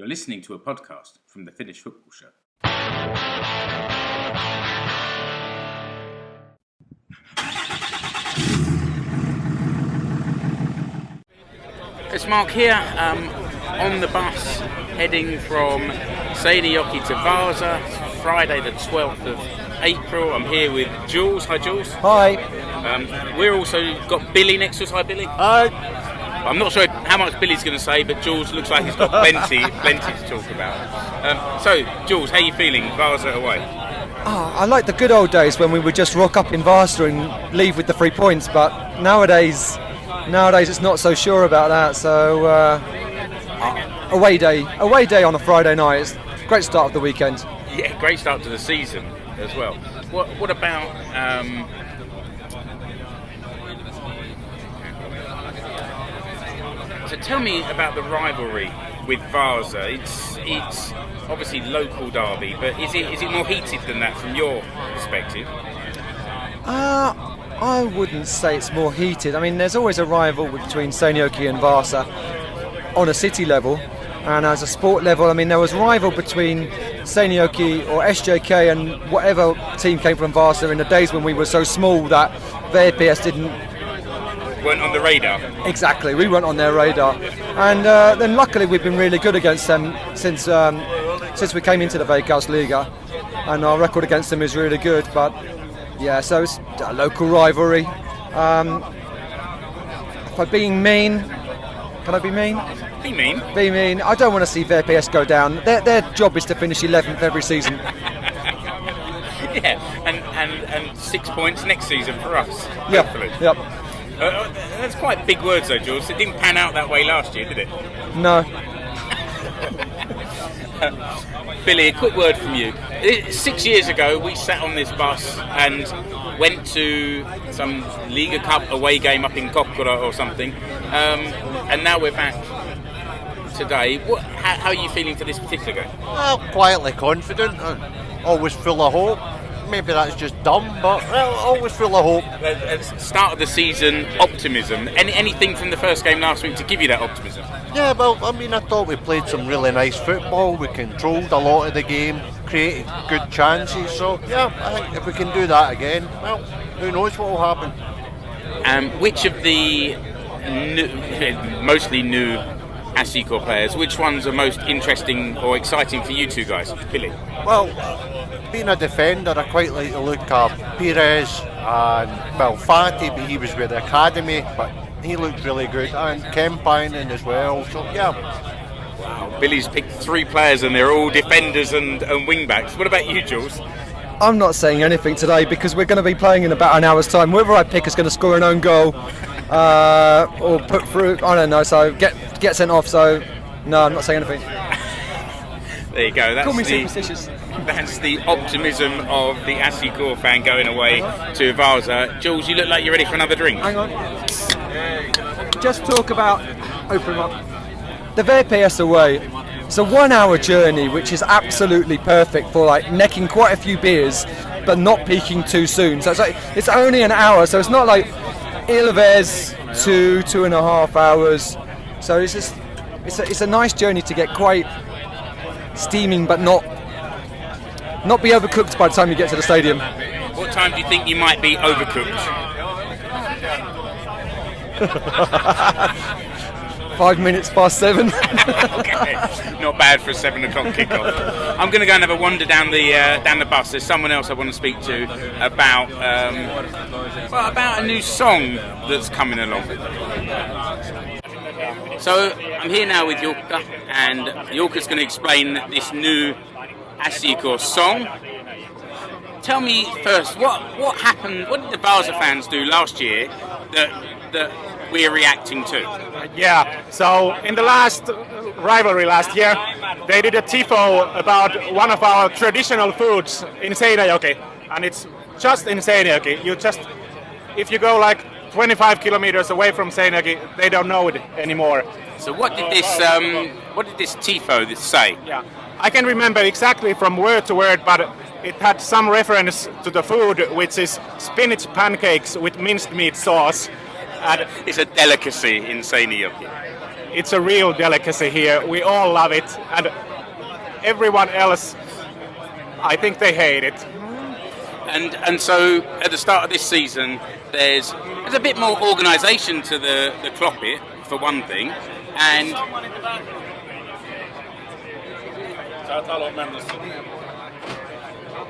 You're listening to a podcast from the Finnish Football Show. It's Mark here, on the bus, heading from Seinäjoki to Vaasa, Friday the 12th of April. I'm here with Jules. Hi, Jules. Hi. We're also got Billy next to us. Hi, Billy. Hi. I'm not sure how much Billy's going to say, but Jules looks like he's got plenty to talk about. So, Jules, how are you feeling? Vaasa away. I like the good old days when we would just rock up in Vaasa and leave with the 3 points, but nowadays it's not so sure about that. So away day on a Friday night. It's a great start of the weekend. Yeah, great start to the season as well. What about? So tell me about the rivalry with Vaasa. It's obviously local derby, but is it more heated than that from your perspective? I wouldn't say it's more heated. I mean, there's always a rival between Seinäjoki and Vaasa on a city level, and as a sport level, I mean, there was a rival between Seinäjoki or SJK and whatever team came from Vaasa in the days when we were so small that VPS weren't on the radar. Exactly, we weren't on their radar, and then luckily we've been really good against them since we came into the Veikkausliiga, and our record against them is really good. But yeah, so it's a local rivalry. If I'm being mean, can I be mean? Be mean. Be mean. I don't want to see VPS go down. Their job is to finish 11th every season. Yeah, and 6 points next season for us. Yep. Hopefully. Yep. That's quite big words though, Jules. It didn't pan out that way last year, did it? No. Billy, a quick word from you. 6 years ago, we sat on this bus and went to some Liga Cup away game up in Kokkola or something, and now we're back today. How are you feeling for this particular game? Well, quietly confident, always full of hope. Maybe that's just dumb, but always full of hope. At the start of the season, optimism. Anything from the first game last week to give you that optimism? Yeah, well, I mean, I thought we played some really nice football. We controlled a lot of the game, created good chances. So, yeah, I think if we can do that again, well, who knows what will happen. Which of the mostly new SJK players, which ones are most interesting or exciting for you two guys? Billy? Well, being a defender, I quite like to look at Pires and, well, Fatty, but he was with the academy, but he looked really good, and Kempainen as well, so yeah. Wow, Billy's picked 3 players and they're all defenders and wing-backs. What about you, Jules? I'm not saying anything today because we're going to be playing in about an hour's time. Whoever I pick is going to score an own goal or put through, I don't know, so get sent off, so no, I'm not saying anything. There you go. Call me superstitious. That's the optimism of the SJK fan going away to Vaasa. Jules, you look like you're ready for another drink. Hang on. Just talk about, open up, the VPS away. It's a 1 hour journey, which is absolutely perfect for like necking quite a few beers, but not peaking too soon. So it's only an hour, so it's not like Ilves 2.5 hours. So it's a nice journey to get quite steaming, but not be overcooked by the time you get to the stadium. What time do you think you might be overcooked? 5 minutes past 7. Okay, not bad for a 7 o'clock kickoff. I'm going to go and have a wander down the bus. There's someone else I want to speak to about a new song that's coming along. So I'm here now with Jukka, and Jukka's going to explain this new SJK song. Tell me first, what happened? What did the Vaasa fans do last year that we're reacting to? Yeah, so in the last rivalry last year, they did a tifo about one of our traditional foods in Seinäjoki, and it's just in Seinäjoki. If you go like 25 kilometers away from Seinäjoki, they don't know it anymore. So what did this tifo say? Yeah, I can remember exactly from word to word, but it had some reference to the food, which is spinach pancakes with minced meat sauce. It's a delicacy in Seinäjoki. it's a real delicacy here. We all love it, and everyone else, I think they hate it. And so at the start of this season, there's a bit more organisation to the Klopit, for one thing, and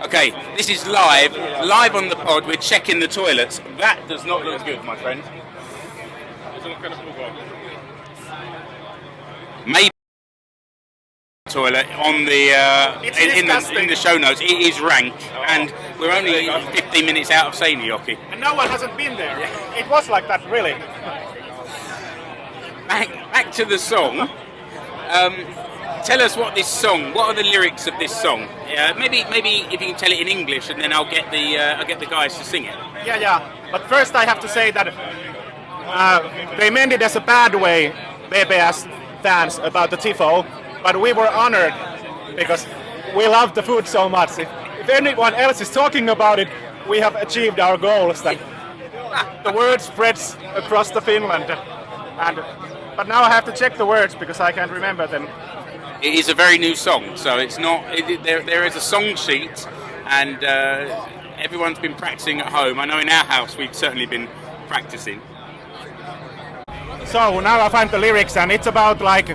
okay, this is live on the pod. We're checking the toilets. That does not look good, my friend. Maybe toilet on the in the show notes. It is rank, and we're only 15 minutes out of Seinäjioki. And no one hasn't been there. It was like that, really. Back to the song. Tell us what are the lyrics of this song? Maybe if you can tell it in English, and then I'll get the guys to sing it. Yeah. But first I have to say that they meant it as a bad way, VPS fans, about the tifo, but we were honored because we love the food so much. If anyone else is talking about it, we have achieved our goals. That the word spreads across the Finland. But now I have to check the words because I can't remember them. It is a very new song, so it's not. There is a song sheet, and everyone's been practicing at home. I know in our house we've certainly been practicing. So now I find the lyrics, and it's about like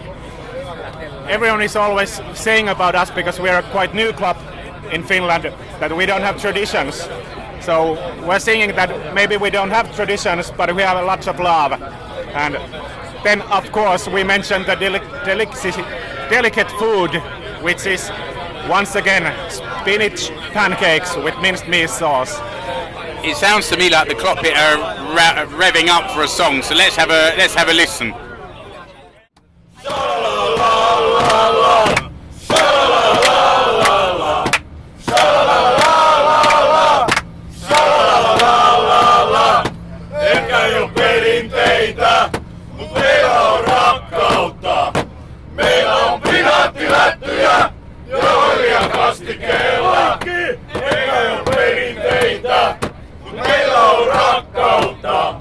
everyone is always saying about us because we are a quite new club in Finland that we don't have traditions. So we're singing that maybe we don't have traditions, but we have lots of love. And then of course we mentioned the delicate food, which is once again spinach pancakes with minced meat sauce. It sounds to me like the Klopit are revving up for a song, so let's have a listen. Ehkä ei oo perinteitä, mut meillä on rakkautta. Meillä on pinaattilättyjä, jauhelihakastikkeella. Ehkä ei oo perinteitä, mut meillä on rakkautta.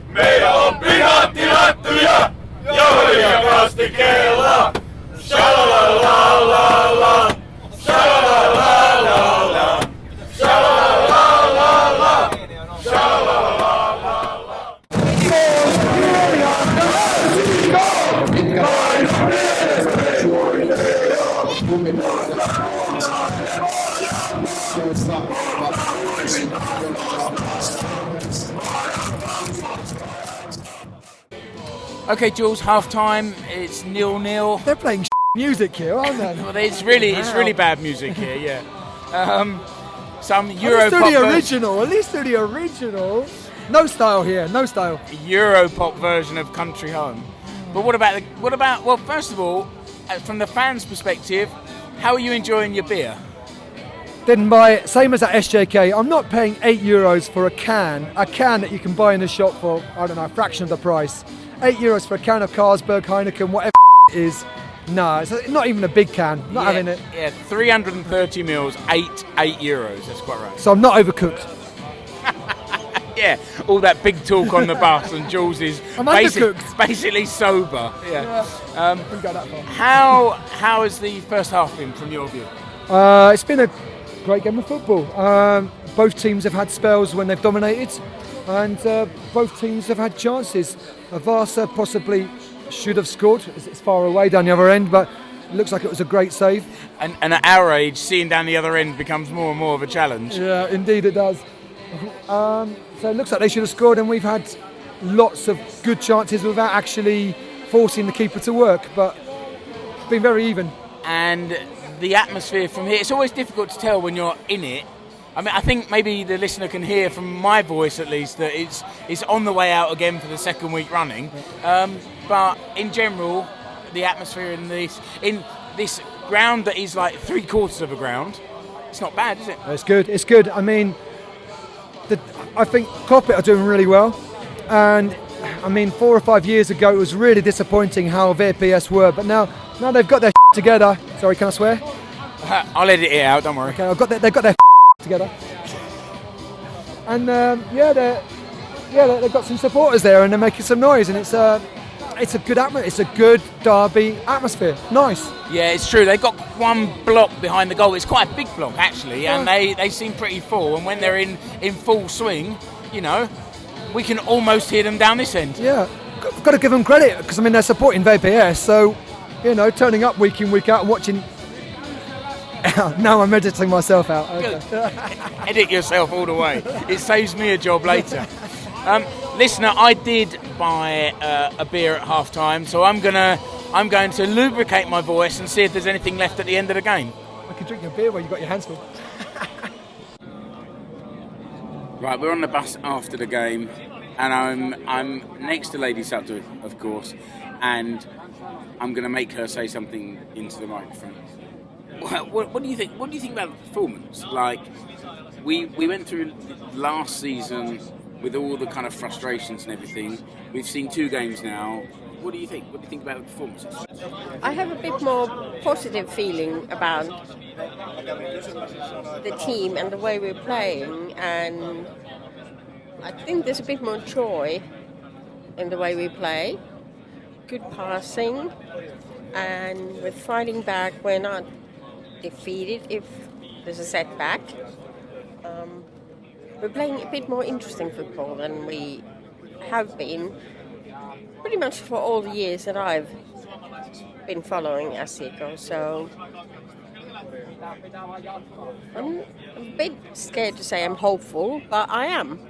Meillä on pinaattilättyjä, jauhelihakastikkeella. Shalalalalala, shalalalalala, shalalalalala, shalalalalala. Okay, Jules, half time. It's 0-0. They're playing music here, aren't they? Well, it's really bad music here. Yeah. Some At least do the Europop. original. No style here. No style. Europop version of Country Home. But what about? Well, first of all, from the fans' perspective, how are you enjoying your beer? Didn't buy it. Same as at SJK. I'm not paying €8 for a can that you can buy in the shop for, I don't know, a fraction of the price. €8 for a can of Carlsberg, Heineken, whatever it is. No, it's not even a big can. Not having it. Yeah, 330 mils, €8. That's quite right. So I'm not overcooked. Yeah, all that big talk on the bus, and Jules is basically sober. Yeah. Didn't go that far. How has the first half been from your view? It's been a great game of football. Both teams have had spells when they've dominated, and both teams have had chances. Vaasa possibly should have scored. It's far away down the other end, but it looks like it was a great save. And at our age, seeing down the other end becomes more and more of a challenge. Yeah, indeed it does. So it looks like they should have scored, and we've had lots of good chances without actually forcing the keeper to work, but it's been very even. And the atmosphere from here, it's always difficult to tell when you're in it. I mean, I think maybe the listener can hear from my voice at least that it's on the way out again for the second week running. But in general, the atmosphere in this ground that is like 3/4 of a ground, it's not bad, is it? It's good. I mean, I think Klopit are doing really well. And I mean, 4 or 5 years ago, it was really disappointing how VPS were. But now they've got their together. Sorry, can I swear? I'll edit it out, don't worry. Okay, they've got their together. And they've got some supporters there, and they're making some noise, and it's a good it's a good derby atmosphere. Nice. Yeah, it's true. They've got one block behind the goal. It's quite a big block, actually, and they seem pretty full. And when they're in full swing, you know, we can almost hear them down this end. Yeah, got to give them credit because I mean they're supporting VPS, so you know, turning up week in week out and watching. Now I'm editing myself out. Okay. Edit yourself all the way. It saves me a job later. Listener, I did buy a beer at half time, so I'm going to lubricate my voice and see if there's anything left at the end of the game. I can drink your beer while you've got your hands full. Right, we're on the bus after the game, and I'm next to Lady Satu, of course, and I'm going to make her say something into the microphone. What do you think? What do you think about the performance? Like, we went through last season with all the kind of frustrations and everything. We've seen 2 games now. What do you think? What do you think about the performances? I have a bit more positive feeling about the team and the way we're playing, and I think there's a bit more joy in the way we play. Good passing, and we're fighting back. We're not defeated if there's a setback. We're playing a bit more interesting football than we have been pretty much for all the years that I've been following SJK. So I'm a bit scared to say I'm hopeful, but I am.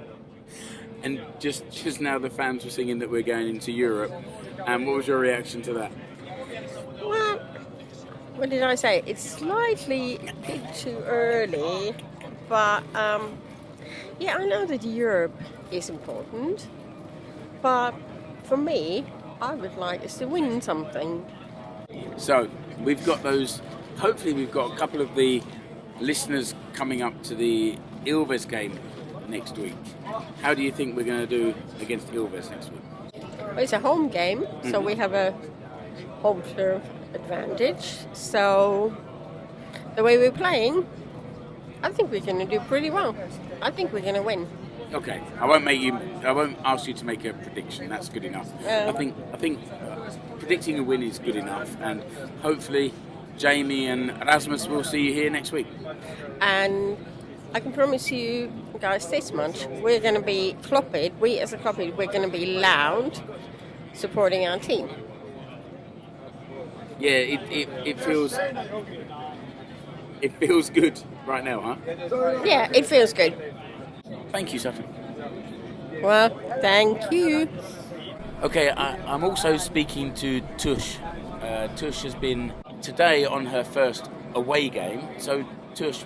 And just now the fans were singing that we're going into Europe. And what was your reaction to that? Well, what did I say? It's slightly a bit too early, but yeah, I know that Europe is important, but for me, I would like us to win something. So we've got those. Hopefully, we've got a couple of the listeners coming up to the Ilves game next week. How do you think we're going to do against Ilves next week? Well, it's a home game, so we have a home turf advantage. So the way we're playing, I think we're going to do pretty well. I think we're going to win. Okay, I won't ask you to make a prediction. That's good enough. I think predicting a win is good enough, and hopefully Jamie and Rasmus will see you here next week. And I can promise you guys this much: we're going to be Klopit. We as a Klopit, we're going to be loud, supporting our team. Yeah, it feels good right now, huh? Yeah, it feels good. Thank you, Satu. Well, thank you. Okay, I'm also speaking to Thush. Thush has been today on her first away game. So, Thush,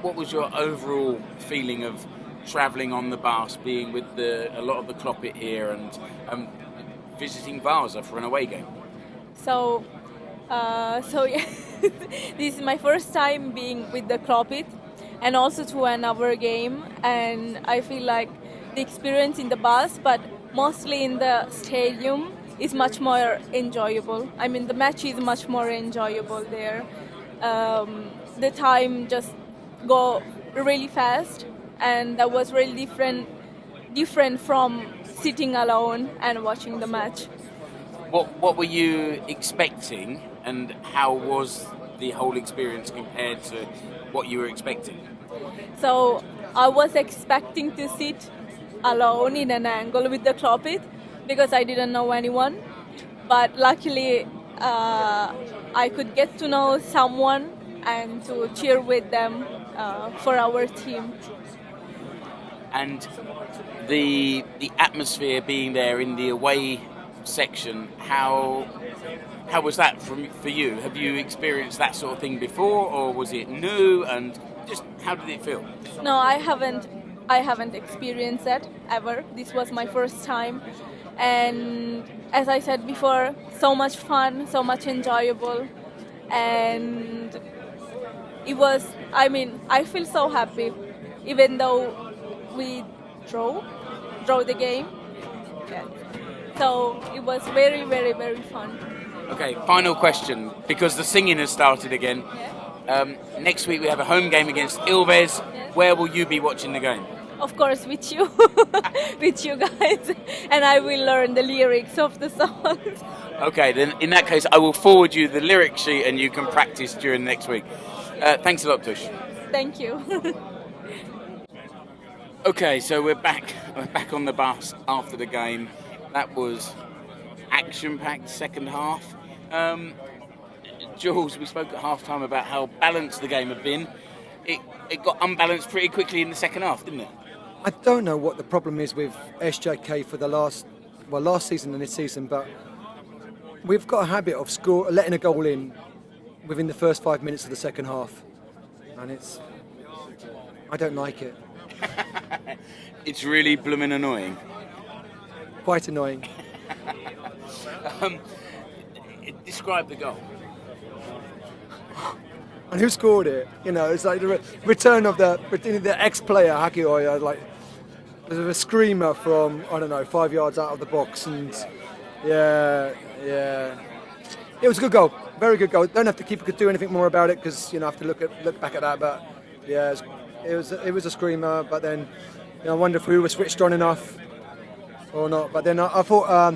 what was your overall feeling of travelling on the bus, being with a lot of the Klopit here, and visiting Vaasa for an away game? So yeah, this is my first time being with the Klopit and also to another game, and I feel like the experience in the bus, but mostly in the stadium, is much more enjoyable. I mean, the match is much more enjoyable there. The time just go really fast, and that was really different from sitting alone and watching the match. What were you expecting, and how was the whole experience compared to what you were expecting? So I was expecting to sit alone in an angle with the Klopit because I didn't know anyone, but luckily I could get to know someone and to cheer with them for our team. And the atmosphere being there in the away section, how was that for you? Have you experienced that sort of thing before, or was it new, and just how did it feel? No, I haven't experienced that ever. This was my first time, and as I said before, so much fun, so much enjoyable, and it was, I mean, I feel so happy even though we draw the game. Yeah. So it was very, very, very fun. Okay, final question, because the singing has started again. Yeah. Next week we have a home game against Ilves. Yes. Where will you be watching the game? of course, with you, with you guys, and I will learn the lyrics of the songs. Okay, then in that case, I will forward you the lyric sheet and you can practice during next week. Thanks a lot, Thush. Thank you. Okay, so we're back on the bus after the game. That was action-packed second half. Jules, we spoke at half-time about how balanced the game had been. It got unbalanced pretty quickly in the second half, didn't it? I don't know what the problem is with SJK for the last season and this season, but we've got a habit of letting a goal in within the first 5 minutes of the second half, and I don't like it. It's really blooming annoying. Quite annoying. Describe the goal. And who scored it? You know, it's like the return of the ex-player Hakioya. Like there's a screamer from 5 yards out of the box, and yeah, it was a good goal, very good goal. Don't have to do anything more about it because I have to look back at that. But yeah, it was a screamer. But then I wonder if we were switched on enough or not. But then I thought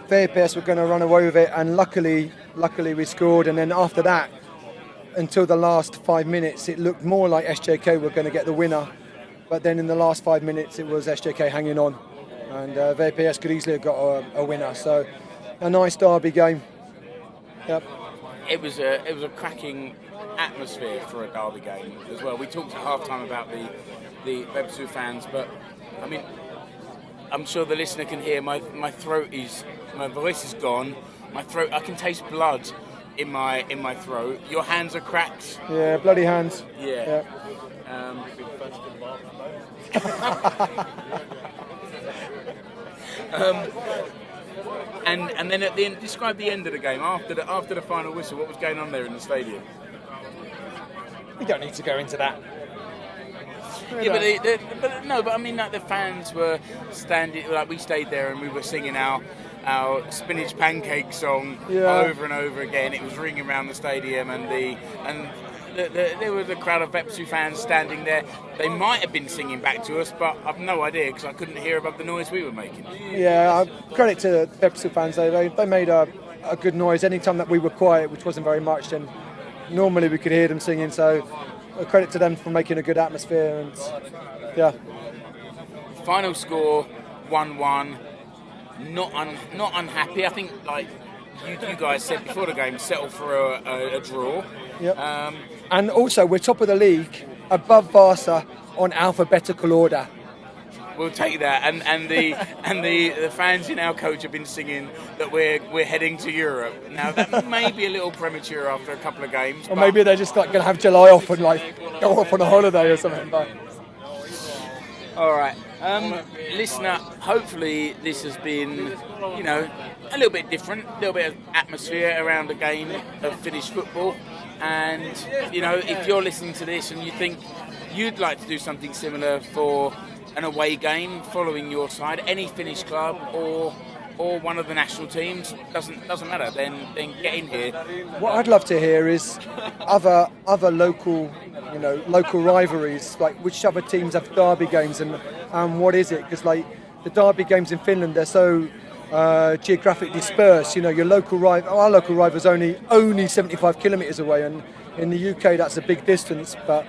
VPS were going to run away with it, and luckily we scored. And then after that, until the last 5 minutes, it looked more like SJK were going to get the winner. But then in the last 5 minutes, it was SJK hanging on, and VPS could easily have got a winner. So a nice derby game. Yep. It was a cracking atmosphere for a derby game as well. We talked at half-time about the Vepsu fans, but I mean, I'm sure the listener can hear my voice is gone. My throat, I can taste blood in my throat. Your hands are cracked. Yeah, bloody hands. Yeah. And then at the end, describe the end of the game after the final whistle. What was going on there in the stadium? We don't need to go into that. Yeah, but I mean, like the fans were standing, like we stayed there and we were singing our Spinach Pancake song over and over again. It was ringing around the stadium, and there was a crowd of Vepsu fans standing there. They might have been singing back to us, but I've no idea because I couldn't hear above the noise we were making. Yeah, credit to Vepsu fans. They made a good noise. Anytime that we were quiet, which wasn't very much, then normally we could hear them singing. So credit to them for making a good atmosphere. And yeah. Final score 1-1. Not unhappy. I think, like you guys said before the game, settle for a draw. Yep. And also, we're top of the league, above Vaasa on alphabetical order. We'll take that. And the fans in our coach have been singing that we're heading to Europe. Now that may be a little premature after a couple of games. Or maybe they're just like going to have July off and like go off on a holiday or something. But all right. Listener, hopefully this has been, a little bit different, a little bit of atmosphere around a game of Finnish football. And, if you're listening to this and you think you'd like to do something similar for an away game following your side, any Finnish club or one of the national teams, doesn't matter, then get in here. What I'd love to hear is other local rivalries, like which other teams have derby games and what is it? Because like the derby games in Finland, they're so geographically dispersed. Our local rival's only 75 kilometres away, and in the UK that's a big distance. But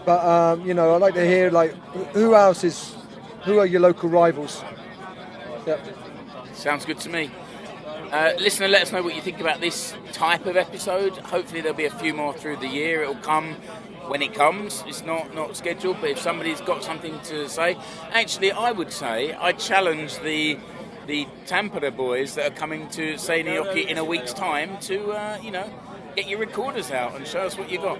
I'd like to hear like who are your local rivals? Yep. Sounds good to me. Listener, let us know what you think about this type of episode. Hopefully there'll be a few more through the year. It'll come when it comes. It's not scheduled, but if somebody's got something to say, actually I would say I challenge the Tampere boys that are coming to Seinäjoki in a week's time to get your recorders out and show us what you got.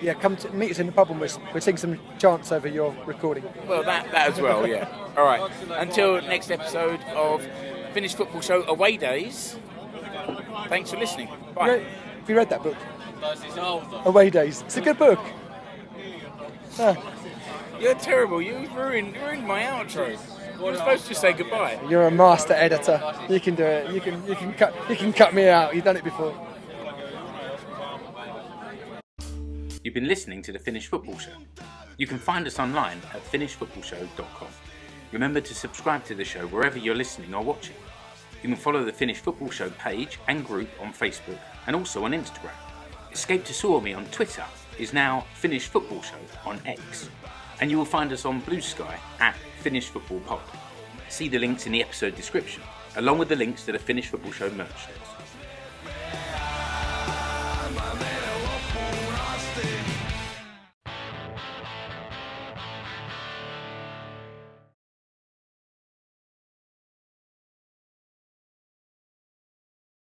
Yeah, come to meet us in the pub and we'll sing some chants over your recording. Well, that as well, yeah. All right. Until next episode of Finnish Football Show Awaydays. Thanks for listening. Bye. Have you read that book? Awaydays. It's a good book. You're terrible. You ruined my outro. You're supposed to say goodbye. You're a master editor. You can do it. You can cut me out. You've done it before. You've been listening to the Finnish Football Show. You can find us online at finishfootballshow.com. Remember to subscribe to the show wherever you're listening or watching. You can follow the Finnish Football Show page and group on Facebook and also on Instagram. Escape to Suomi on Twitter is now Finnish Football Show on X. And you will find us on Blue Sky at Finnish Football Pod. See the links in the episode description, along with the links to the Finnish Football Show merch shirts.